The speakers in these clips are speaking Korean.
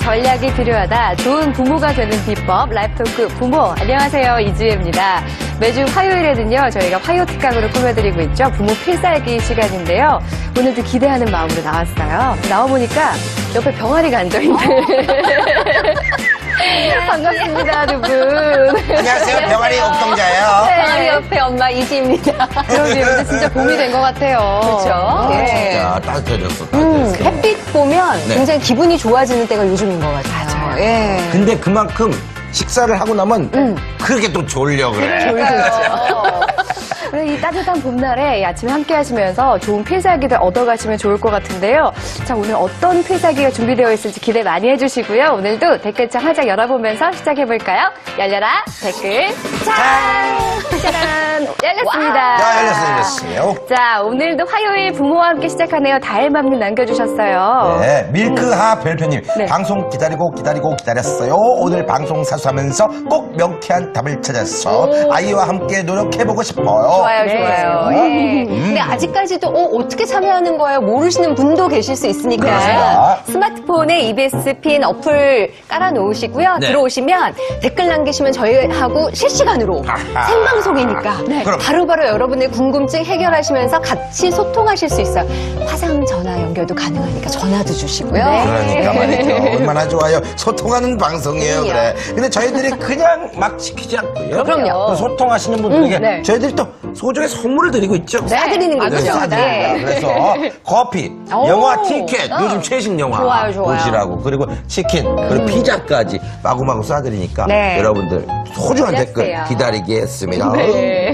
전략이 필요하다. 좋은 부모가 되는 비법, 라이프토크 부모. 안녕하세요. 이주혜입니다. 매주 화요일에는요, 저희가 화요 특강으로 꾸며드리고 있죠. 부모 필살기 시간인데요. 오늘도 기대하는 마음으로 나왔어요. 나와보니까 옆에 병아리가 앉아있네. 반갑습니다, 두 분. 안녕하세요. 병아리 옥동자예요. 병아리 옆에 엄마 이지입니다. 그러게요. 근데 진짜 봄이 된 것 같아요. 그렇죠. 네. 야, 따뜻해졌어. 따뜻했어. 햇빛 보면 네. 굉장히 기분이 좋아지는 때가 요즘인 것 같아요. 예. 근데 그만큼 식사를 하고 나면 그렇게 또 졸려 그래. 그래, 이 따뜻한 봄날에 이 아침에 함께 하시면서 좋은 필살기들 얻어가시면 좋을 것 같은데요. 자, 오늘 어떤 필살기가 준비되어 있을지 기대 많이 해주시고요. 오늘도 댓글창 활짝 열어보면서 시작해볼까요? 열려라 댓글 창! 짜란! 열렸습니다. 자, 열렸어요. 자, 오늘도 화요일 부모와 함께 시작하네요. 다혜맘님 남겨주셨어요. 네, 밀크하 별표님. 네. 방송 기다리고 기다렸어요. 오늘 방송 사수하면서 꼭 명쾌한 답을 찾았어. 아이와 함께 노력해보고 싶어요. 좋아요, 네. 좋아요. 예. 근데 아직까지도 어떻게 참여하는 거예요? 모르시는 분도 계실 수 있으니까. 그렇습니다. 스마트폰에 EBS 핀 어플 깔아놓으시고요. 네. 들어오시면 댓글 남기시면 저희하고 실시간으로 아하. 생방송이니까 그럼. 바로바로 여러분의 궁금증 해결하시면서 같이 소통하실 수 있어요. 화상 전화 연결도 가능하니까 전화도 주시고요. 그러니까 말이죠. 얼마나 좋아요. 소통하는 방송이에요, 그래. 근데 저희들이 그냥 막 시키지 않고요. 그럼요. 또 소통하시는 분들에게 네. 저희들이 또 소정의 선물을 드리고 있죠. 싸드리는 게 네, 있죠. 싸드립니다. 네. 그래서 커피, 오. 영화 티켓, 요즘 최신 영화 좋아요, 좋아요. 보시라고, 그리고 치킨, 그리고 피자까지 마구마구 싸드리니까 네. 여러분들 소중한 댓글 그랬어요. 기다리겠습니다. 네.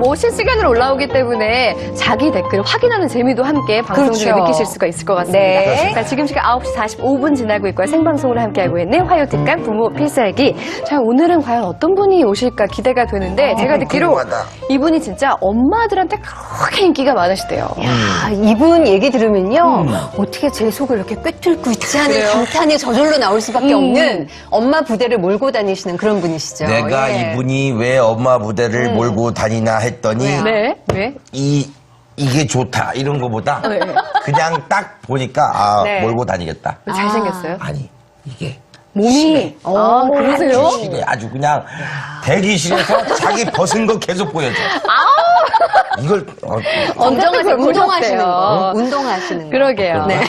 뭐 실시간으로 올라오기 때문에 자기 댓글을 확인하는 재미도 함께 방송 중에 그렇죠. 느끼실 수가 있을 것 같습니다. 네. 자, 지금 시간 9시 45분 지나고 있고요. 생방송으로 함께하고 있는 화요특강 부모 필살기. 자, 오늘은 과연 어떤 분이 오실까 기대가 되는데 제가 듣기로 궁금하다. 이분이 진짜 엄마들한테 그렇게 인기가 많으시대요. 야, 이분 얘기 들으면요. 어떻게 제 속을 이렇게 꿰뚫고 있지 하는 그래요? 감탄이 저절로 나올 수밖에 없는 엄마 부대를 몰고 다니시는 그런 분이시죠. 내가 예. 이분이 왜 엄마 부대를 몰고 다니나 했더니 네. 왜? 이게 좋다 이런 거보다 네. 그냥 딱 보니까 네. 몰고 다니겠다. 잘생겼어요? 아니 이게 몸이. 그러세요? 실해. 아주 그냥 대기실에서 자기 벗은 거 계속 보여줘. 이걸 언정을 좀 운동하시는 보셨대요. 거. 운동하시는 거. 그러게요. 네.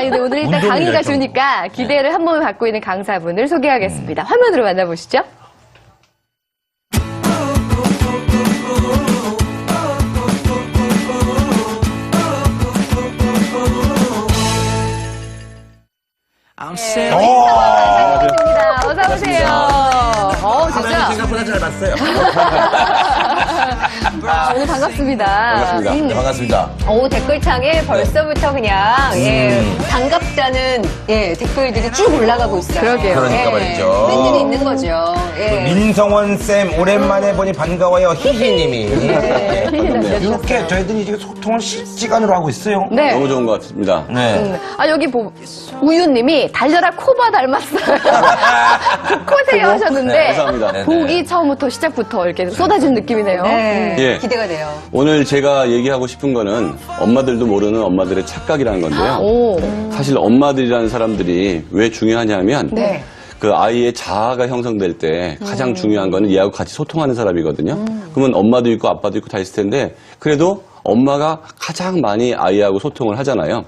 근데 오늘 일단 운동이 강의가 될 주니까 기대를 한 몸에 갖고 있는 강사분을 소개하겠습니다. 화면으로 만나보시죠. 반갑습니다. 어서오세요. 진짜. 생각보다 잘 봤어요. 오늘 반갑습니다. 반갑습니다. 네, 반갑습니다. 댓글창에 벌써부터 그냥 반갑다는 댓글들이 쭉 올라가고 있어요. 그러게요. 그러니까 말이죠. 웬일이 있는 거죠. 예. 민성원 쌤 오랜만에 보니 반가워요. 히히님이 이렇게 저희들이 지금 소통을 실시간으로 하고 있어요. 네. 너무 좋은 것 같습니다. 네. 여기 우유님이 달려라 코바 닮았어요. 코세요 하셨는데. 네, 감사합니다. 네, 보기 처음부터 시작부터 이렇게 쏟아진 느낌이네요. 네. 예. 기대가 돼요. 오늘 제가 얘기하고 싶은 거는 엄마들도 모르는 엄마들의 착각이라는 건데요. 오. 사실 엄마들이라는 사람들이 왜 중요하냐면 네. 그 아이의 자아가 형성될 때 가장 중요한 거는 얘하고 같이 소통하는 사람이거든요. 그러면 엄마도 있고 아빠도 있고 다 있을 텐데 그래도 엄마가 가장 많이 아이하고 소통을 하잖아요.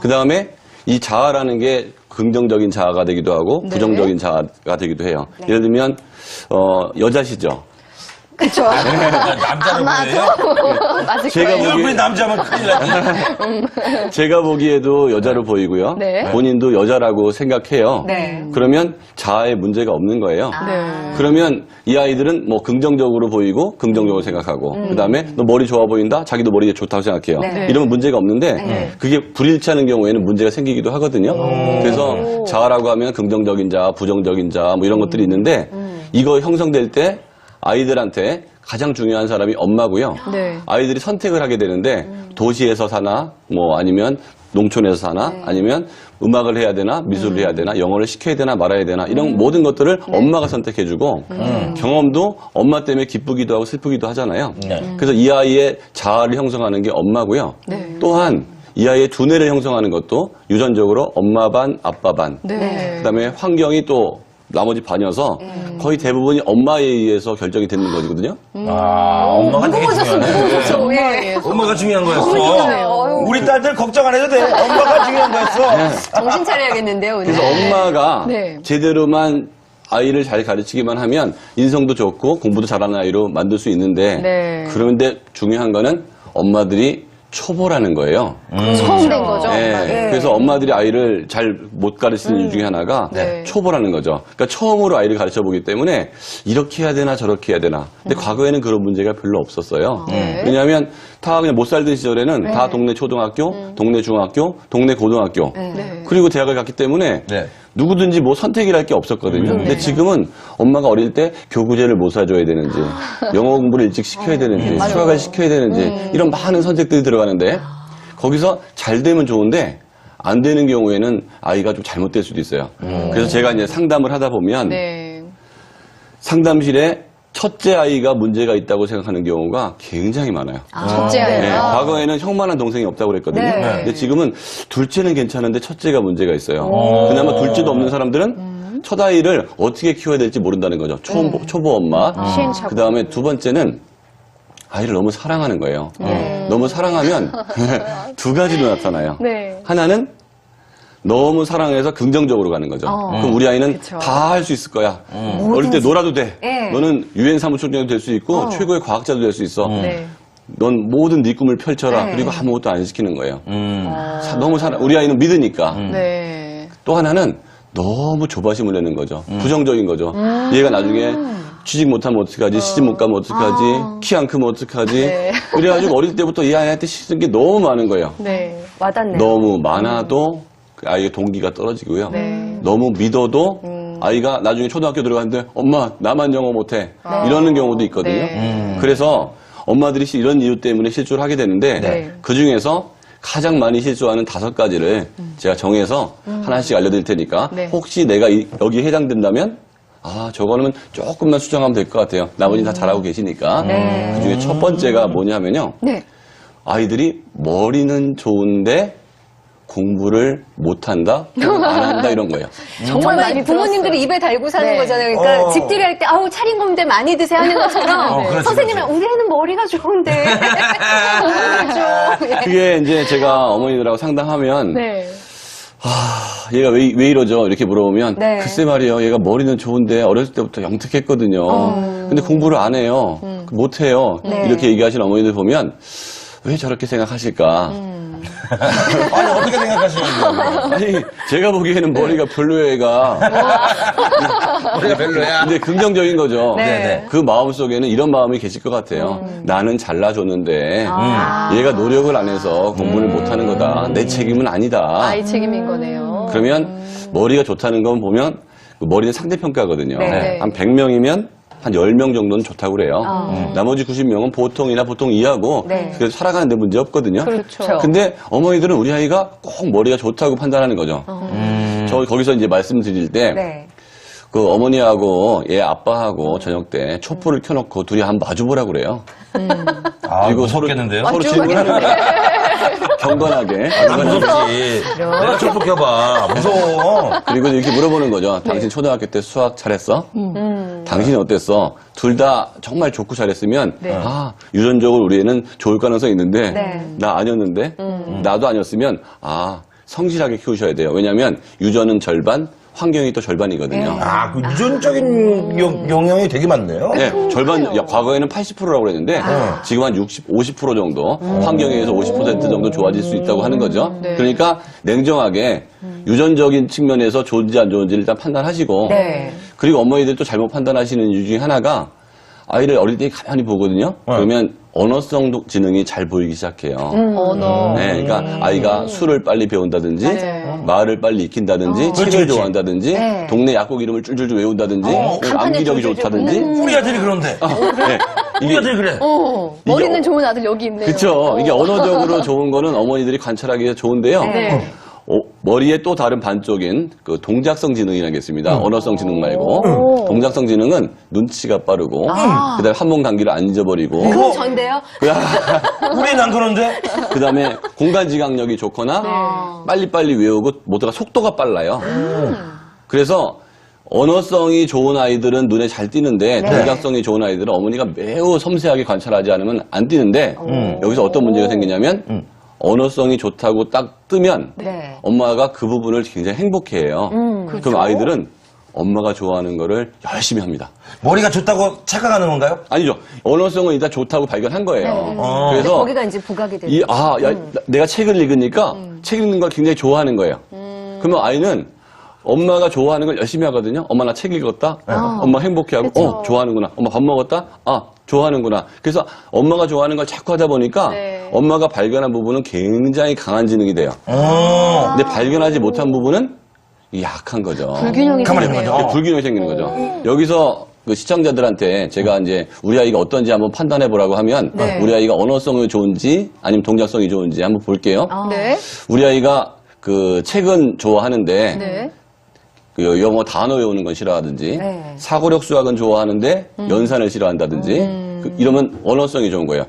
그 다음에 이 자아라는 게 긍정적인 자아가 되기도 하고 부정적인 자아가 되기도 해요. 예를 들면 여자시죠. 그쵸. 남자를 보여요? 맞을 제가 거예요. 얼굴이 남자면 큰일 나지. 제가 보기에도 여자로 보이고요. 네. 본인도 여자라고 생각해요. 네. 그러면 자아에 문제가 없는 거예요. 네. 그러면 이 아이들은 뭐 긍정적으로 보이고 긍정적으로 생각하고 그다음에 너 머리 좋아 보인다? 자기도 머리 좋다고 생각해요. 네. 이러면 문제가 없는데 그게 불일치하는 경우에는 문제가 생기기도 하거든요. 그래서 자아라고 하면 긍정적인 자아, 부정적인 자아 뭐 이런 것들이 있는데 이거 형성될 때 아이들한테 가장 중요한 사람이 엄마고요. 네. 아이들이 선택을 하게 되는데 도시에서 사나 뭐 아니면 농촌에서 사나 아니면 음악을 해야 되나 미술을 해야 되나 영어를 시켜야 되나 말아야 되나 이런 모든 것들을 엄마가 선택해주고 경험도 엄마 때문에 기쁘기도 하고 슬프기도 하잖아요. 네. 그래서 이 아이의 자아를 형성하는 게 엄마고요. 또한 이 아이의 두뇌를 형성하는 것도 유전적으로 엄마 반, 아빠 반. 네. 그다음에 환경이 또 나머지 반이어서 거의 대부분이 엄마에 의해서 결정이 되는 거거든요. 엄마가 되게 중요해. 예. 엄마가 중요한 거였어. 그러니까요. 우리 딸들 걱정 안 해도 돼. 엄마가 중요한 거였어. 정신 차려야겠는데요, 오늘. 그래서 엄마가 네. 제대로만 아이를 잘 가르치기만 하면 인성도 좋고 공부도 잘하는 아이로 만들 수 있는데 네. 그런데 중요한 거는 엄마들이 초보라는 거예요. 처음 된 거죠. 네. 엄마가. 예. 그래서 엄마들이 아이를 잘 못 가르치는 이유 중에 하나가 네. 초보라는 거죠. 그러니까 처음으로 아이를 가르쳐 보기 때문에 이렇게 해야 되나 저렇게 해야 되나. 근데 과거에는 그런 문제가 별로 없었어요. 네. 왜냐하면 다 그냥 못 살던 시절에는 다 동네 초등학교, 동네 중학교, 동네 고등학교, 네. 그리고 대학을 갔기 때문에 네. 누구든지 뭐 선택이랄 게 없었거든요. 근데 지금은 엄마가 어릴 때 교구제를 못 사줘야 되는지, 영어 공부를 일찍 시켜야 되는지, 수학을 시켜야 되는지, 이런 많은 선택들이 들어가는데, 거기서 잘 되면 좋은데, 안 되는 경우에는 아이가 좀 잘못될 수도 있어요. 그래서 제가 이제 상담을 하다 보면, 네. 상담실에 첫째 아이가 문제가 있다고 생각하는 경우가 굉장히 많아요. 첫째 아이. 네, 과거에는 형만한 동생이 없다고 그랬거든요. 네. 근데 지금은 둘째는 괜찮은데 첫째가 문제가 있어요. 그나마 둘째도 없는 사람들은 첫 아이를 어떻게 키워야 될지 모른다는 거죠. 초보 엄마. 시행착오. 그 다음에 두 번째는 아이를 너무 사랑하는 거예요. 너무 사랑하면 두 가지로 나타나요. 네. 하나는 너무 사랑해서 긍정적으로 가는 거죠. 그럼 우리 아이는 그쵸. 다 할 수 있을 거야. 어릴 때 놀아도 돼. 예. 너는 유엔 사무총장도 될 수 있고 최고의 과학자도 될 수 있어. 네. 넌 모든 네 꿈을 펼쳐라. 네. 그리고 아무것도 안 시키는 거예요. 너무 우리 아이는 믿으니까. 네. 또 하나는 너무 조바심을 내는 거죠. 부정적인 거죠. 얘가 나중에 취직 못하면 어떡하지, 시집 못 가면 어떡하지, 키 안 크면 어떡하지. 네. 그래가지고 어릴 때부터 이 아이한테 싫은 게 너무 많은 거예요. 네. 와닿네요. 너무 많아도 그 아이의 동기가 떨어지고요. 네. 너무 믿어도 아이가 나중에 초등학교 들어갔는데 엄마 나만 영어 못해 이러는 경우도 있거든요. 네. 그래서 엄마들이 이런 이유 때문에 실수를 하게 되는데 네. 그 중에서 가장 많이 실수하는 5가지를 제가 정해서 하나씩 알려드릴 테니까 네. 혹시 내가 여기에 해당된다면 저거는 조금만 수정하면 될 것 같아요. 나머지는 다 잘하고 계시니까. 그 중에 첫 번째가 뭐냐면요. 네. 아이들이 머리는 좋은데 공부를 못한다, 안 한다 이런 거예요. 정말 많이 부모님들이 입에 달고 사는 네. 거잖아요. 그러니까 어. 집들이 할 때 아우 차린 건데 많이 드세요 하는 것처럼 그렇지, 선생님은 그렇지. 우리 애는 머리가 좋은데 공부를 좀. 예. 그게 이제 제가 어머니들하고 상담하면 네. 얘가 왜 이러죠? 이렇게 물어보면 네. 글쎄 말이에요. 얘가 머리는 좋은데 어렸을 때부터 영특했거든요. 근데 공부를 안 해요. 못 해요. 네. 이렇게 얘기하시는 어머니들 보면 왜 저렇게 생각하실까? 아니, 어떻게 생각하시는지. 아니 제가 보기에는 머리가 별로예요, 얘가. 머리가 별로야. 근데 긍정적인 거죠. 네. 그 마음 속에는 이런 마음이 계실 것 같아요. 나는 잘나줬는데 아. 얘가 노력을 안 해서 공부를 못하는 거다. 내 책임은 아니다. 아이 책임인 거네요. 그러면 머리가 좋다는 건 보면 그 머리는 상대평가거든요. 네. 한 100명이면 한 10명 정도는 좋다고 그래요. 나머지 90명은 보통이나 보통 이하고 네. 그래서 살아가는데 문제 없거든요. 그렇죠. 근데 어머니들은 우리 아이가 꼭 머리가 좋다고 판단하는 거죠. 저 거기서 이제 말씀드릴 때 네. 그 어머니하고 얘 아빠하고 저녁 때 촛불을 켜놓고 둘이 한번 마주보라고 그래요. 그리고 무섭겠는데요? 서로 질문하는데 경건하게. 안 무섭지. 내가 촛불 켜봐. 무서워. 그리고 이렇게 물어보는 거죠. 당신 초등학교 때 수학 잘했어? 당신이 어땠어? 둘 다 정말 좋고 잘했으면 유전적으로 우리 애는 좋을 가능성이 있는데 네. 나 아니었는데 나도 아니었으면 성실하게 키우셔야 돼요. 왜냐하면 유전은 절반, 환경이 또 절반이거든요. 그 유전적인 영향이 되게 많네요. 네, 절반, 과거에는 80%라고 그랬는데, 지금 한 50% 정도, 환경에 의해서 50% 정도 좋아질 수 있다고 하는 거죠. 네. 그러니까, 냉정하게, 유전적인 측면에서 좋은지 안 좋은지를 일단 판단하시고, 네. 그리고 어머니들도 잘못 판단하시는 이유 중에 하나가, 아이를 어릴 때 가만히 보거든요. 그러면 언어성 지능이 잘 보이기 시작해요. 언어. 네, 그러니까 아이가 술을 빨리 배운다든지, 맞아요. 말을 빨리 익힌다든지, 책을 그렇지. 좋아한다든지, 네. 동네 약국 이름을 줄줄줄 외운다든지, 암기력이 좋다든지. 우리 아들이 그런데. 네, 우리 아들이 그래. 머리는 좋은 아들 여기 있네요. 그렇죠. 이게 언어적으로 좋은 거는 어머니들이 관찰하기에 좋은데요. 네. 머리의 또 다른 반쪽인 그 동작성 지능이라는 게 있습니다. 언어성 지능 말고. 오. 동작성 지능은 눈치가 빠르고, 그다음에 한 번 감기를 안 잊어버리고, 그 전데요? 우리는 안 그러는데? 그다음에 공간 지각력이 좋거나 빨리빨리 외우고 모두가 속도가 빨라요. 그래서 언어성이 좋은 아이들은 눈에 잘 띄는데 동작성이 좋은 아이들은 어머니가 매우 섬세하게 관찰하지 않으면 안 띄는데 여기서 어떤 문제가 생기냐면 언어성이 좋다고 딱 뜨면 네. 엄마가 그 부분을 굉장히 행복해해요. 그럼 아이들은 엄마가 좋아하는 거를 열심히 합니다. 머리가 좋다고 착각하는 건가요? 아니죠. 언어성은 일단 좋다고 발견한 거예요. 근데 그래서 거기가 이제 부각이 되는 내가 책을 읽으니까 책 읽는 걸 굉장히 좋아하는 거예요. 그러면 아이는 엄마가 좋아하는 걸 열심히 하거든요. 엄마 나 책 읽었다. 엄마 행복해하고 좋아하는구나. 엄마 밥 먹었다. 좋아하는구나. 그래서 엄마가 좋아하는 걸 자꾸 하다 보니까 네. 엄마가 발견한 부분은 굉장히 강한 지능이 돼요. 근데 발견하지 못한 부분은 약한 거죠. 불균형이 가만히 생기네요. 있는 거죠. 불균형이 생기는 거죠. 여기서 그 시청자들한테 제가 이제 우리 아이가 어떤지 한번 판단해 보라고 하면 네. 우리 아이가 언어성이 좋은지 아니면 동작성이 좋은지 한번 볼게요. 네. 우리 아이가 그 책은 좋아하는데 네. 그 영어 단어 외우는 건 싫어하든지 네. 사고력 수학은 좋아하는데 연산을 싫어하든지 이러면 언어성이 좋은 거예요.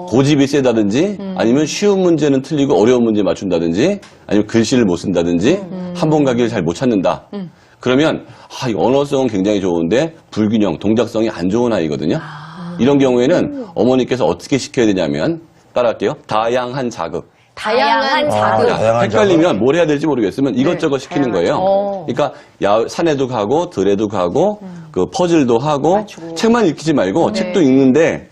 고집이 세다든지 아니면 쉬운 문제는 틀리고 어려운 문제 맞춘다든지 아니면 글씨를 못 쓴다든지 한 번 가기를 잘 못 찾는다. 그러면 이 언어성은 굉장히 좋은데 불균형, 동작성이 안 좋은 아이거든요. 이런 경우에는 어머니께서 어떻게 시켜야 되냐면 따라할게요. 다양한 자극. 다양한 자극. 다양한 헷갈리면 뭘 해야 될지 모르겠으면 이것저것 시키는 거예요. 어. 그러니까 산에도 가고 들에도 가고 그 퍼즐도 하고 책만 읽지 말고 책도 읽는데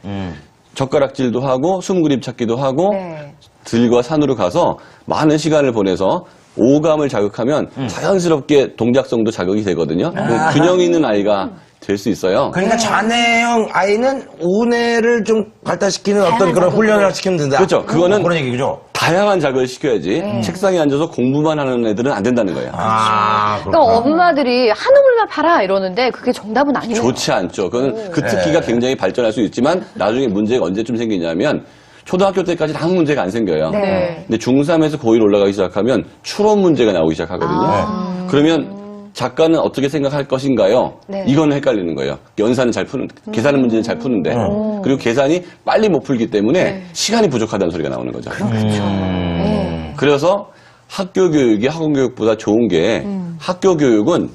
젓가락질도 하고 숨그림 찾기도 하고 네. 들과 산으로 가서 많은 시간을 보내서 오감을 자극하면 자연스럽게 동작성도 자극이 되거든요. 그럼 균형 있는 아이가 될 수 있어요. 그러니까 자네형 아이는 우뇌를 좀 발달시키는 어떤 그런 훈련을 시키면 된다. 그렇죠. 그거는 그런 얘기죠. 다양한 자극을 시켜야지 책상에 앉아서 공부만 하는 애들은 안 된다는 거예요. 그러니까 엄마들이 한우물만 팔아 이러는데 그게 정답은 아니에요. 좋지 않죠. 그건 그 특기가 굉장히 발전할 수 있지만 나중에 문제가 언제쯤 생기냐면 초등학교 때까지는 아무 문제가 안 생겨요. 네. 근데 중3에서 고1 올라가기 시작하면 추론 문제가 나오기 시작하거든요. 그러면 작가는 어떻게 생각할 것인가요? 네. 이거는 헷갈리는 거예요. 연산은 잘 푸는, 계산 문제는 잘 푸는데. 그리고 계산이 빨리 못 풀기 때문에 시간이 부족하다는 소리가 나오는 거죠. 그래서 학교 교육이 학원 교육보다 좋은 게 학교 교육은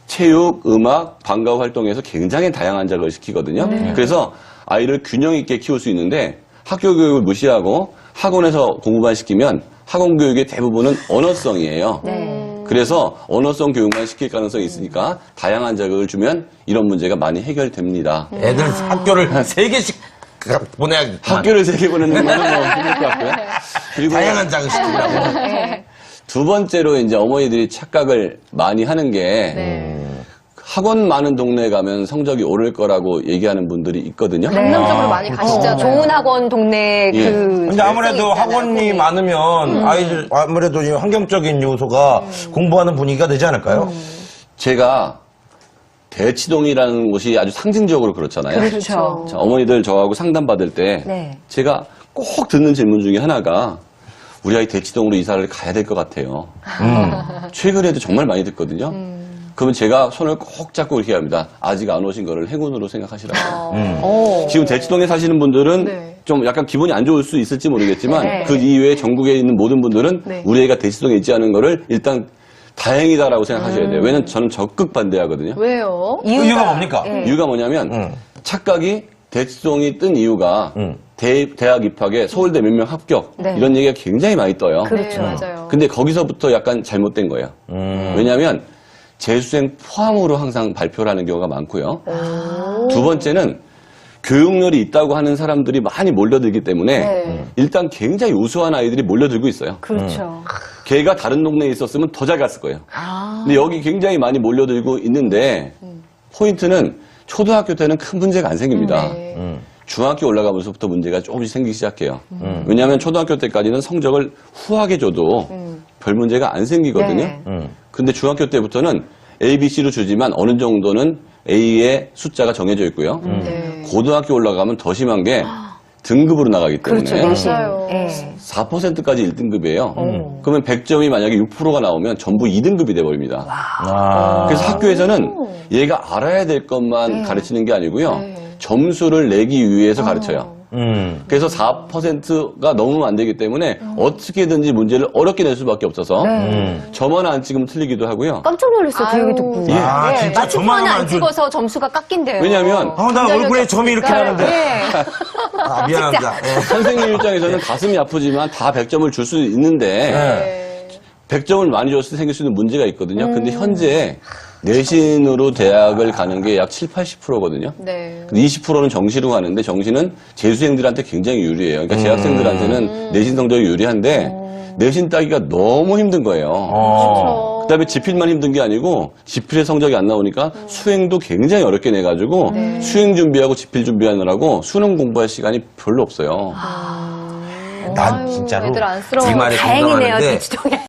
체육, 음악, 방과 활동에서 굉장히 다양한 자극을 시키거든요. 그래서 아이를 균형 있게 키울 수 있는데 학교 교육을 무시하고 학원에서 공부만 시키면 학원 교육의 대부분은 언어성이에요. 그래서 언어성 교육만 시킬 가능성이 있으니까 다양한 자극을 주면 이런 문제가 많이 해결됩니다. 애들 학교를 3개씩 보내야겠구만. 학교를 3개 보내는 거는 뭐 힘들 것 같고요. 그리고 다양한 자극 시키라고. 두 번째로 이제 어머니들이 착각을 많이 하는 게 학원 많은 동네에 가면 성적이 오를 거라고 얘기하는 분들이 있거든요. 강남적으로 많이 가시잖아요. 좋은 학원 동네 예. 근데 아무래도 학원이 많으면 아이들 아무래도 이 환경적인 요소가 공부하는 분위기가 되지 않을까요? 제가 대치동이라는 곳이 아주 상징적으로 그렇잖아요. 그렇죠. 자, 어머니들 저하고 상담 받을 때 네. 제가 꼭 듣는 질문 중에 하나가 우리 아이 대치동으로 이사를 가야 될 것 같아요. 최근에도 정말 많이 듣거든요. 그러면 제가 손을 꼭 잡고 이렇게 합니다. 아직 안 오신 거를 행운으로 생각하시라고. 지금 대치동에 사시는 분들은 네. 좀 약간 기분이 안 좋을 수 있을지 모르겠지만 네. 그 이외에 전국에 있는 모든 분들은 네. 우리 애가 대치동에 있지 않은 거를 일단 다행이다라고 생각하셔야 돼요. 왜냐면 저는 적극 반대하거든요. 왜요? 이유가 뭡니까? 이유가 뭐냐면 착각이 대치동이 뜬 이유가 대학 입학에 서울대 몇 명 합격 네. 이런 얘기가 굉장히 많이 떠요. 그렇죠. 네, 맞아요. 근데 거기서부터 약간 잘못된 거예요. 왜냐하면 재수생 포함으로 항상 발표를 하는 경우가 많고요. 두 번째는 교육열이 있다고 하는 사람들이 많이 몰려들기 때문에 네. 일단 굉장히 우수한 아이들이 몰려들고 있어요. 그렇죠. 걔가 다른 동네에 있었으면 더 잘 갔을 거예요. 근데 여기 굉장히 많이 몰려들고 있는데 포인트는 초등학교 때는 큰 문제가 안 생깁니다. 중학교 올라가면서부터 문제가 조금씩 생기기 시작해요. 왜냐하면 초등학교 때까지는 성적을 후하게 줘도 별 문제가 안 생기거든요. 네. 근데 중학교 때부터는 A, B, C로 주지만 어느 정도는 A의 숫자가 정해져 있고요. 네. 고등학교 올라가면 더 심한 게 등급으로 나가기 때문에 그렇죠, 내신. 맞아요. 예. 4%까지 1등급이에요. 그러면 100점이 만약에 6%가 나오면 전부 2등급이 돼버립니다. 아. 그래서 학교에서는 얘가 알아야 될 것만 가르치는 게 아니고요. 점수를 내기 위해서 가르쳐요. 그래서 4%가 넘으면 안 되기 때문에 어떻게든지 문제를 어렵게 낼 수밖에 없어서 저만 안 찍으면 틀리기도 하고요. 깜짝 놀랐어요, 그 아유. 얘기 듣고. 예. 아, 진짜 맞춤 저만 하나 하면 안 찍어서 점수가 깎인대요. 왜냐하면 나 얼굴에 점이 이렇게 나는데. 네. 아, 미안합니다. 예. 선생님 입장에서는 가슴이 아프지만 다 100점을 줄 수 있는데 네. 100점을 많이 줬을 때 생길 수 있는 문제가 있거든요. 근데 현재 내신으로 대학을 가는 게 약 7, 80%거든요. 네. 20%는 정시로 가는데 정시는 재수생들한테 굉장히 유리해요. 그러니까 재학생들한테는 내신 성적이 유리한데 내신 따기가 너무 힘든 거예요. 어. 그다음에 지필만 힘든 게 아니고 지필의 성적이 안 나오니까 수행도 굉장히 어렵게 내가지고 수행 준비하고 지필 준비하느라고 수능 공부할 시간이 별로 없어요. 난 아유, 진짜로 애들 안쓰러워. 이 말에 다행이네요, 공감하는데 대치동에.